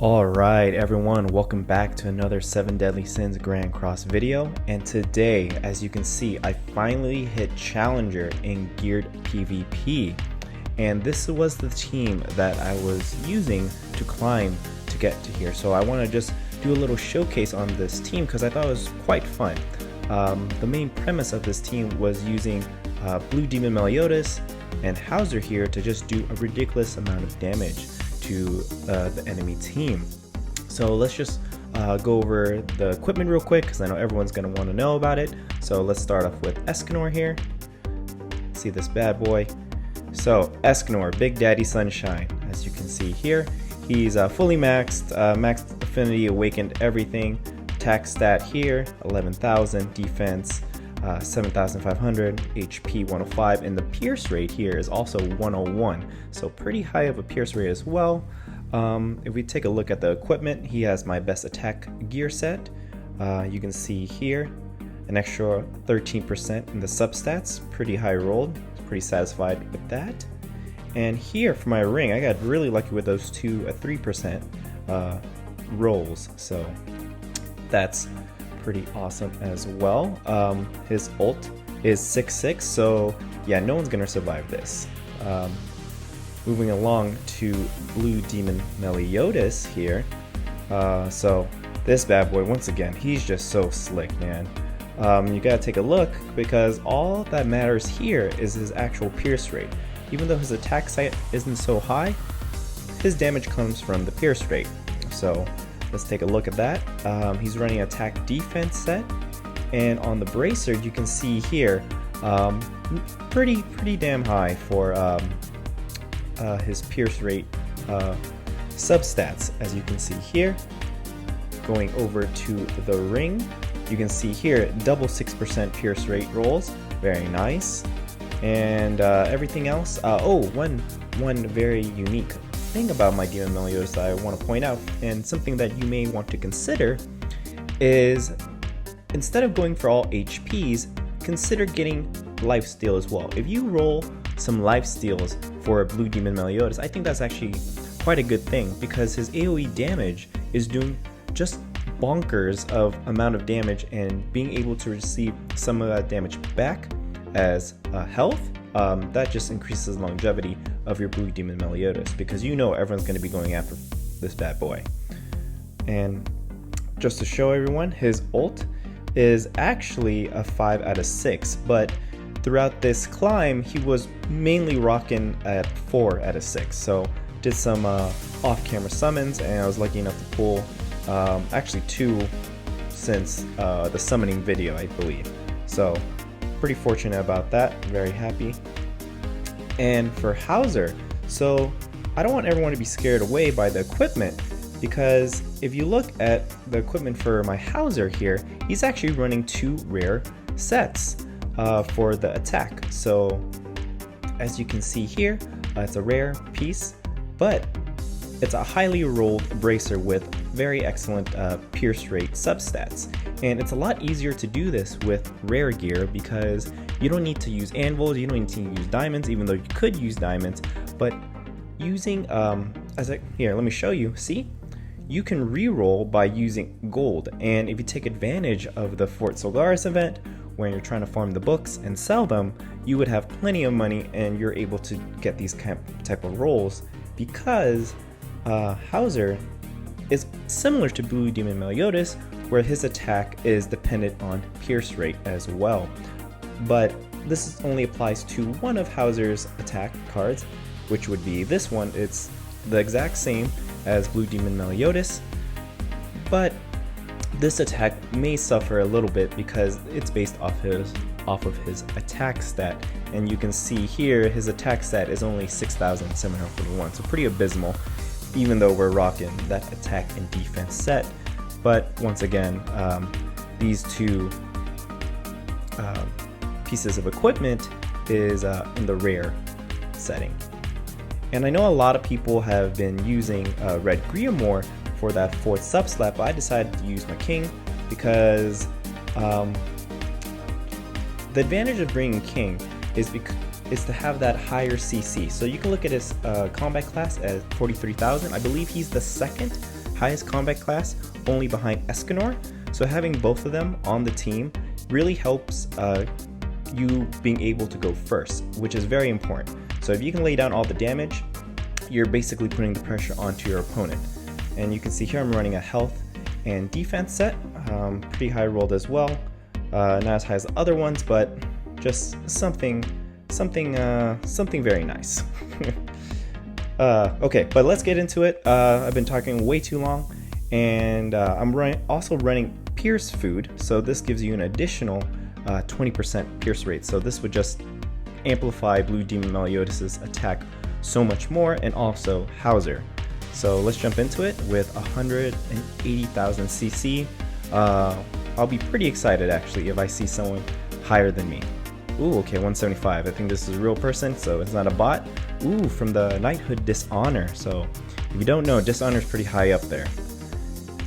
Alright everyone, welcome back to another 7 Deadly Sins Grand Cross video, and today, as you can see, I finally hit Challenger in Geared PvP, and this was the team that I was using to climb to get to here. So I want to just do a little showcase on this team because I thought it was quite fun. The main premise of this team was using Blue Demon Meliodas and Hauser here to just do a ridiculous amount of damage to the enemy team. So let's just go over the equipment real quick because I know everyone's going to want to know about it. So let's start off with Escanor here. See this bad boy. So Escanor, Big Daddy Sunshine, as you can see here. He's fully maxed, maxed affinity, awakened everything. Attack stat here, 11,000, defense 7,500, HP 105, and the pierce rate here is also 101, so pretty high of a pierce rate as well. If we take a look at the equipment, he has my best attack gear set. You can see here an extra 13% in the substats, pretty high rolled, pretty satisfied with that. And here for my ring, I got really lucky with those 3% rolls, so that's pretty awesome as well. His ult is 6/6, so yeah, no one's gonna survive this. Moving along to Blue Demon Meliodas here. So this bad boy, once again, he's just so slick, man. You gotta take a look because all that matters here is his actual pierce rate. Even though his attack stat isn't so high, his damage comes from the pierce rate. So let's take a look at that. He's running attack defense set, and on the bracer you can see here pretty damn high for his pierce rate substats, as you can see here. Going over to the ring, you can see here double 6% pierce rate rolls, very nice. And everything else, one very unique thing about my Demon Meliodas that I want to point out, and something that you may want to consider, is instead of going for all HPs, consider getting lifesteal as well. If you roll some lifesteals for a Blue Demon Meliodas, I think that's actually quite a good thing because his AoE damage is doing just bonkers of amount of damage, and being able to receive some of that damage back as health, that just increases longevity of your Blue Demon Meliodas, because you know everyone's going to be going after this bad boy. And just to show everyone, his ult is actually a 5 out of 6, but throughout this climb he was mainly rocking at 4 out of 6. So did some off-camera summons, and I was lucky enough to pull actually 2 since the summoning video, I believe. So pretty fortunate about that, very happy. And for Hauser, so I don't want everyone to be scared away by the equipment, because if you look at the equipment for my Hauser here, he's actually running 2 rare sets for the attack. So as you can see here, it's a rare piece, but it's a highly rolled bracer with very excellent pierce rate substats. And it's a lot easier to do this with rare gear because you don't need to use anvils, you don't need to use diamonds, even though you could use diamonds. But using, here, let me show you, see? You can re-roll by using gold. And if you take advantage of the Fort Solgaris event, when you're trying to farm the books and sell them, you would have plenty of money and you're able to get these type of rolls, because Hauser is similar to Blue Demon Meliodas, where his attack is dependent on pierce rate as well. But this only applies to one of Hauser's attack cards, which would be this one. It's the exact same as Blue Demon Meliodas, but this attack may suffer a little bit because it's based off of his attack stat. And you can see here his attack stat is only 6,741, so pretty abysmal, even though we're rocking that attack and defense set. But once again, these 2 pieces of equipment is in the rare setting. And I know a lot of people have been using Red Griamore for that 4th subslap, but I decided to use my King because the advantage of bringing King is to have that higher CC. So you can look at his combat class as 43,000. I believe he's the 2nd highest combat class, only behind Escanor. So having both of them on the team really helps you being able to go first, which is very important. So if you can lay down all the damage, you're basically putting the pressure onto your opponent. And you can see here I'm running a health and defense set, pretty high rolled as well. Not as high as the other ones, but just something very nice. Okay, but let's get into it. I've been talking way too long, and I'm also running Pierce Food, so this gives you an additional 20% Pierce rate. So this would just amplify Blue Demon Meliodas' attack so much more, and also Hauser. So let's jump into it with 180,000 CC. I'll be pretty excited actually if I see someone higher than me. Ooh, okay, 175. I think this is a real person, so it's not a bot. Ooh, from the Knighthood Dishonor. So if you don't know, Dishonor is pretty high up there.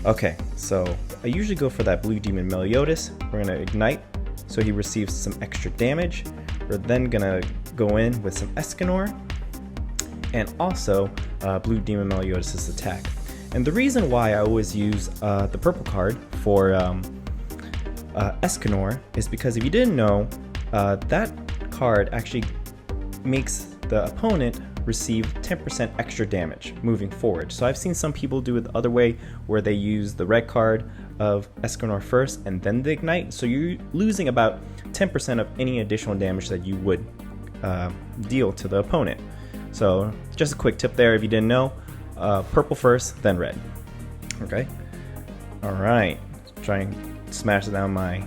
Okay, so I usually go for that Blue Demon Meliodas. We're gonna ignite, so he receives some extra damage. We're then gonna go in with some Escanor, and also Blue Demon Meliodas' attack. And the reason why I always use the purple card for Escanor is because if you didn't know, that card actually makes the opponent receive 10% extra damage moving forward. So I've seen some people do it the other way, where they use the red card of Escanor first and then the ignite. So you're losing about 10% of any additional damage that you would deal to the opponent. So just a quick tip there if you didn't know, purple first, then red. Okay. All right. Try and smash down my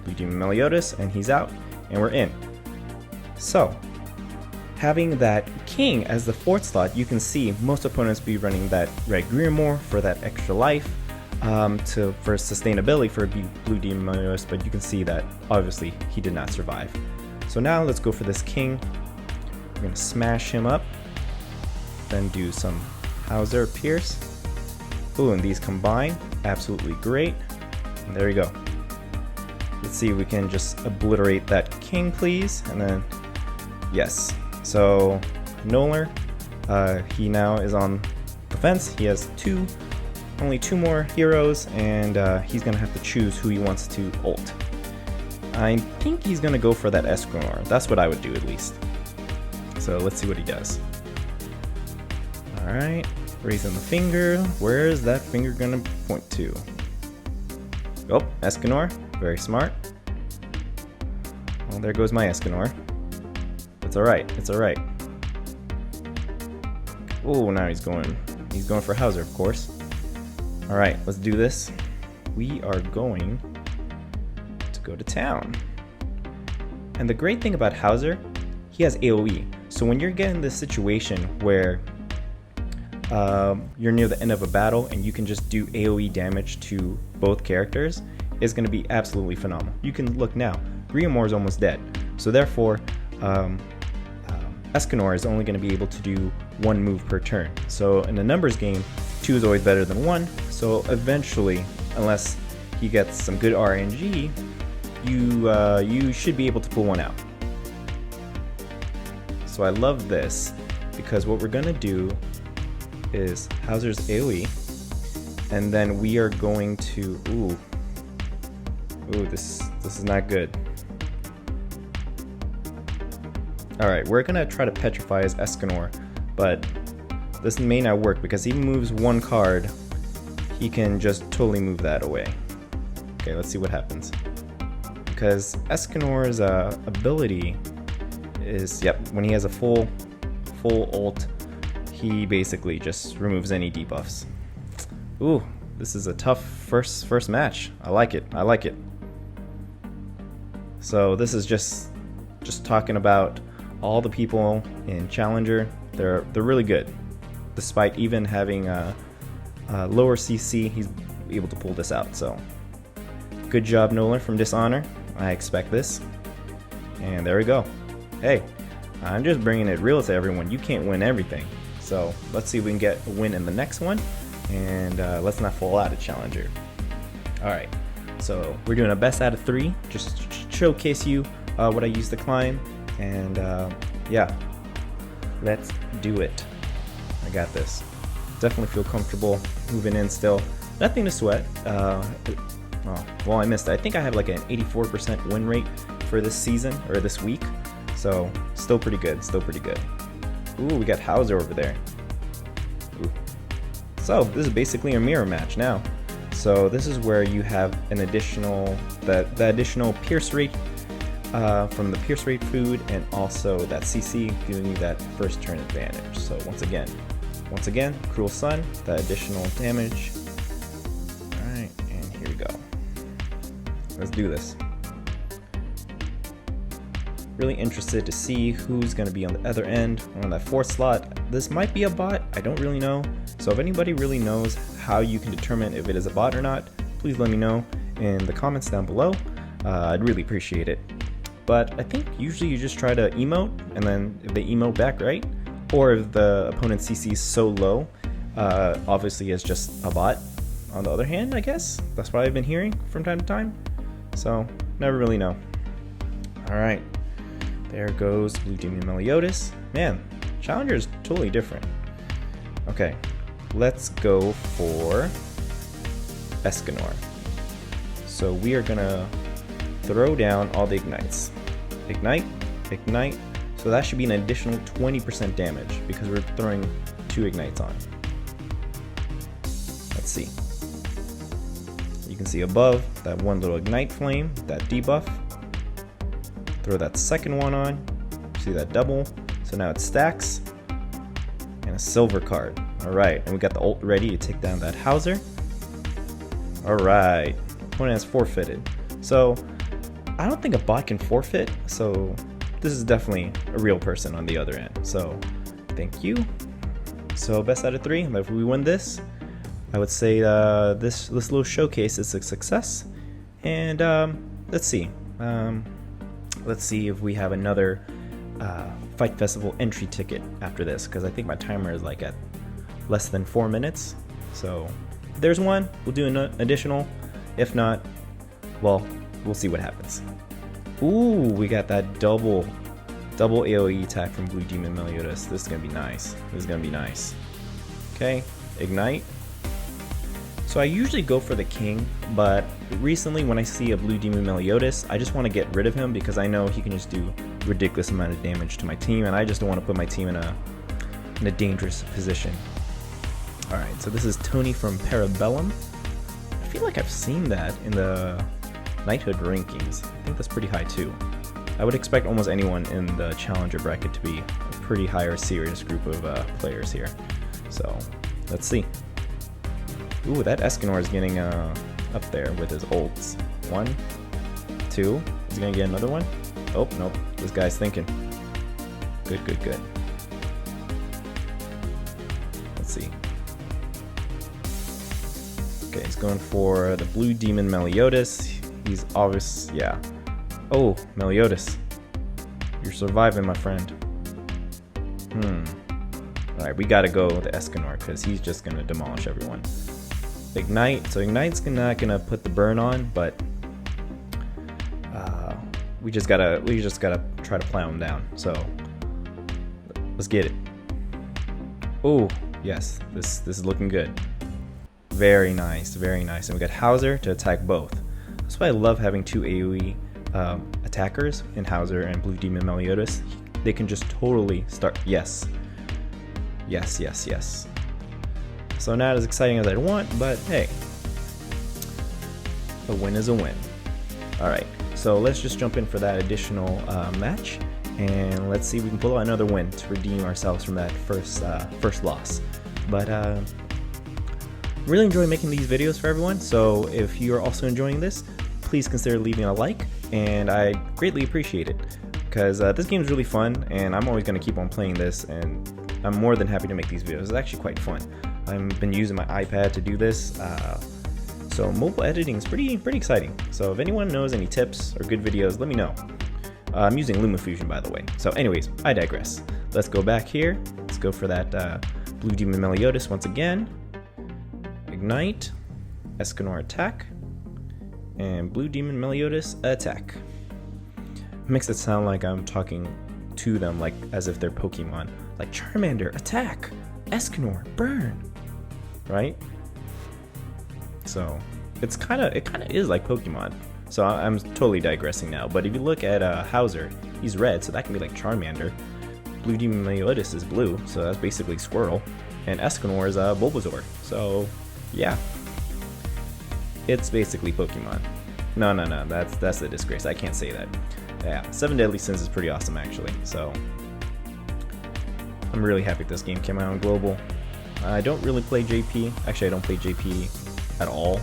Blue Demon Meliodas, and he's out, and we're in. So, having that king as the 4th slot, you can see most opponents be running that red Grimoire for that extra life, for sustainability for Blue Demon Meliodas, but you can see that obviously he did not survive. So now let's go for this king. We're gonna smash him up, then do some Hauser Pierce. Ooh, and these combine, absolutely great. And there you go. Let's see if we can just obliterate that king, please. And then, yes. So, Noller, he now is on the fence. He has only two more heroes, and he's gonna have to choose who he wants to ult. I think he's gonna go for that Escanor. That's what I would do at least. So let's see what he does. Alright, raising the finger. Where is that finger gonna point to? Oh, Escanor. Very smart. Well, there goes my Escanor. It's alright, it's alright. Oh, now he's going for Hauser, of course. Alright, let's do this. We are going to go to town. And the great thing about Hauser, he has AoE. So when you're getting this situation where you're near the end of a battle and you can just do AoE damage to both characters, it's going to be absolutely phenomenal. You can look now, Grimoire is almost dead. So therefore, Escanor is only going to be able to do 1 move per turn. So in a numbers game, 2 is always better than 1. So eventually, unless he gets some good RNG, you should be able to pull one out. So I love this, because what we're gonna do is Hauser's AoE, and then we are going to ooh, this is not good. Alright, we're gonna try to petrify his Escanor, but this may not work because he moves 1 card, he can just totally move that away. Okay, let's see what happens. Because Escanor's ability is, when he has a full ult, he basically just removes any debuffs. Ooh, this is a tough first match. I like it. I like it. So this is just talking about all the people in Challenger. They're really good, despite even having a lower CC. He's able to pull this out. So good job, Noller from Dishonor. I expect this. And there we go. Hey, I'm just bringing it real to everyone. You can't win everything. So let's see if we can get a win in the next one. And let's not fall out of Challenger. Alright, so we're doing a best out of 3. Just showcase you what I use to climb. And yeah, let's do it. I got this. Definitely feel comfortable moving in still. Nothing to sweat. Well, I missed it. I think I have like an 84% win rate for this season, or this week. So, still pretty good, still pretty good. Ooh, we got Hauser over there. Ooh. So, this is basically a mirror match now. So, this is where you have an additional, the additional pierce rate from the pierce rate food, and also that CC giving you that first turn advantage. So, once again, Cruel Sun, that additional damage. Alright, and here we go. Let's do this. Really interested to see who's going to be on the other end, on that 4th slot. This might be a bot, I don't really know. So if anybody really knows how you can determine if it is a bot or not, please let me know in the comments down below. I'd really appreciate it. But I think usually you just try to emote, and then if they emote back, right? Or if the opponent's CC is so low, obviously it's just a bot. On the other hand, I guess, that's what I've been hearing from time to time. So, never really know. Alright. There goes Blue Demon Meliodas. Man, Challenger is totally different. Okay, let's go for Escanor. So we are gonna throw down all the ignites. Ignite, ignite. So that should be an additional 20% damage because we're throwing 2 ignites on. Let's see. You can see above that one little ignite flame, that debuff. Throw that second one on, see that double, so now it stacks, and a silver card. Alright, and we got the ult ready to take down that Hauser. Alright, opponent has forfeited. So, I don't think a bot can forfeit, so this is definitely a real person on the other end. So, thank you. So, best out of 3, if we win this, I would say this little showcase is a success. And let's see. Let's see if we have another Fight Festival entry ticket after this, because I think my timer is like at less than 4 minutes. So if there's one, we'll do an additional. If not, well, we'll see what happens. Ooh, we got that double AoE attack from Blue Demon Meliodas. This is gonna be nice. This is gonna be nice. Okay, ignite. So I usually go for the king, but recently when I see a Blue Demon Meliodas, I just want to get rid of him because I know he can just do ridiculous amount of damage to my team, and I just don't want to put my team in a dangerous position. Alright, so this is Tony from Parabellum. I feel like I've seen that in the Knighthood rankings. I think that's pretty high too. I would expect almost anyone in the Challenger bracket to be a pretty high or serious group of players here. So, let's see. Ooh, that Escanor is getting up there with his ults. 1, 2. Is he gonna get another one? Oh, nope. This guy's thinking. Good, good, good. Let's see. Okay, he's going for the Blue Demon Meliodas. He's obvious, yeah. Oh, Meliodas. You're surviving, my friend. Alright, we gotta go with the Escanor because he's just gonna demolish everyone. Ignite, so Ignite's not gonna put the burn on, but we just gotta try to plow him down. So let's get it. Oh yes, this is looking good. Very nice, very nice. And we got Hauser to attack both. That's why I love having 2 AoE attackers in Hauser and Blue Demon Meliodas. They can just totally start. Yes, yes, yes, yes. So not as exciting as I'd want, but hey, a win is a win. Alright, so let's just jump in for that additional match, and let's see if we can pull out another win to redeem ourselves from that first loss. But really enjoy making these videos for everyone, so if you're also enjoying this, please consider leaving a like, and I greatly appreciate it, because this game is really fun, and I'm always going to keep on playing this, and I'm more than happy to make these videos. It's actually quite fun. I've been using my iPad to do this, so mobile editing is pretty exciting. So if anyone knows any tips or good videos, let me know. I'm using LumaFusion, by the way. So anyways, I digress. Let's go back here. Let's go for that Blue Demon Meliodas once again. Ignite, Escanor attack, and Blue Demon Meliodas attack. Makes it sound like I'm talking to them like as if they're Pokemon. Like Charmander, attack! Escanor, burn! right? So it kind of is like Pokemon. So I'm totally digressing now, but if you look at Hauser, he's red, so that can be like Charmander. Blue Demon Meliodas is blue, so that's basically Squirtle, and Escanor is Bulbasaur. So yeah, it's basically Pokemon. No, that's a disgrace. I can't say that. Yeah, 7 Deadly Sins is pretty awesome actually. So I'm really happy this game came out on global. I don't really play JP. Actually, I don't play JP at all,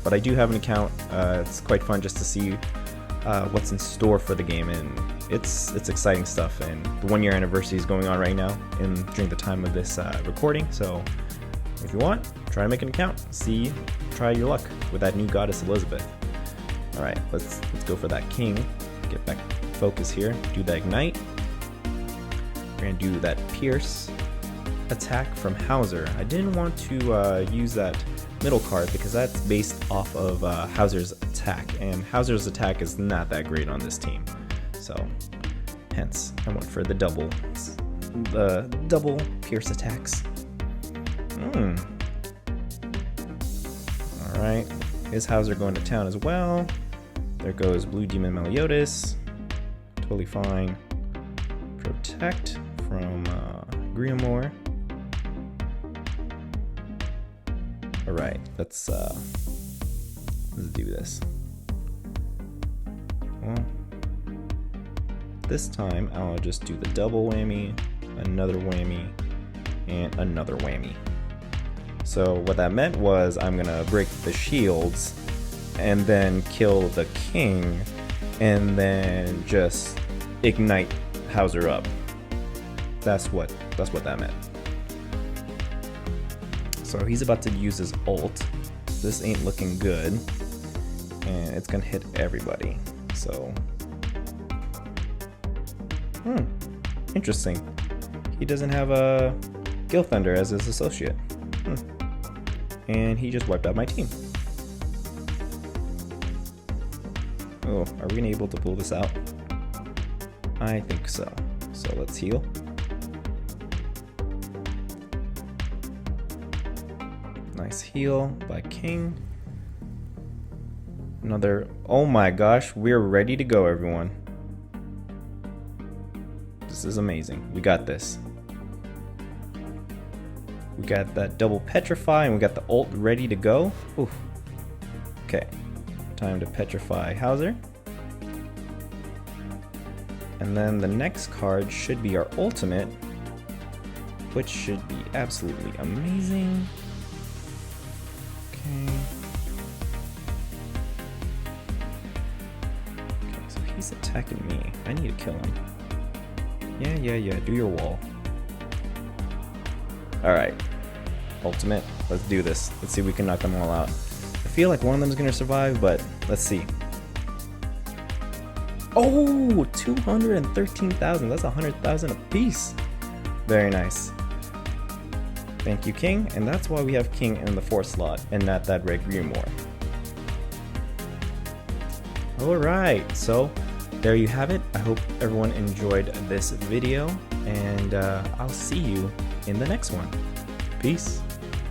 but I do have an account. It's quite fun just to see what's in store for the game, and it's exciting stuff. And the 1-year anniversary is going on right now during the time of this recording. So if you want, try to make an account. Try your luck with that new goddess Elizabeth. All right, let's go for that king. Get back focus here. Do the ignite. We're gonna do that pierce attack from Hauser. I didn't want to use that middle card because that's based off of Hauser's attack, and Hauser's attack is not that great on this team. So hence I went for the double pierce attacks. Alright, is Hauser going to town as well? There goes Blue Demon Meliodas. Totally fine. Protect from Grimmore. Alright, let's do this. Well, this time I'll just do the double whammy, another whammy, and another whammy. So what that meant was I'm gonna break the shields and then kill the king and then just ignite Hauser up. That's what that meant. So he's about to use his ult. This ain't looking good, and it's gonna hit everybody. So, interesting. He doesn't have a Gil Thunder as his associate, and he just wiped out my team. Oh, are we gonna be able to pull this out? I think so. So let's heal. Nice heal by King. Another, oh my gosh, we're ready to go, everyone. This is amazing. We got this. We got that double petrify and we got the ult ready to go. Oof. Okay, time to petrify Hauser. And then the next card should be our ultimate, which should be absolutely amazing. Okay, so he's attacking me. I need to kill him. Yeah, do your wall. Alright. Ultimate. Let's do this. Let's see if we can knock them all out. I feel like one of them is going to survive, but let's see. Oh, 213,000. That's 100,000 a piece. Very nice. Thank you, King. And that's why we have King in the 4th slot and not that red Grimmore. Alright, so there you have it. I hope everyone enjoyed this video, and I'll see you in the next one. Peace.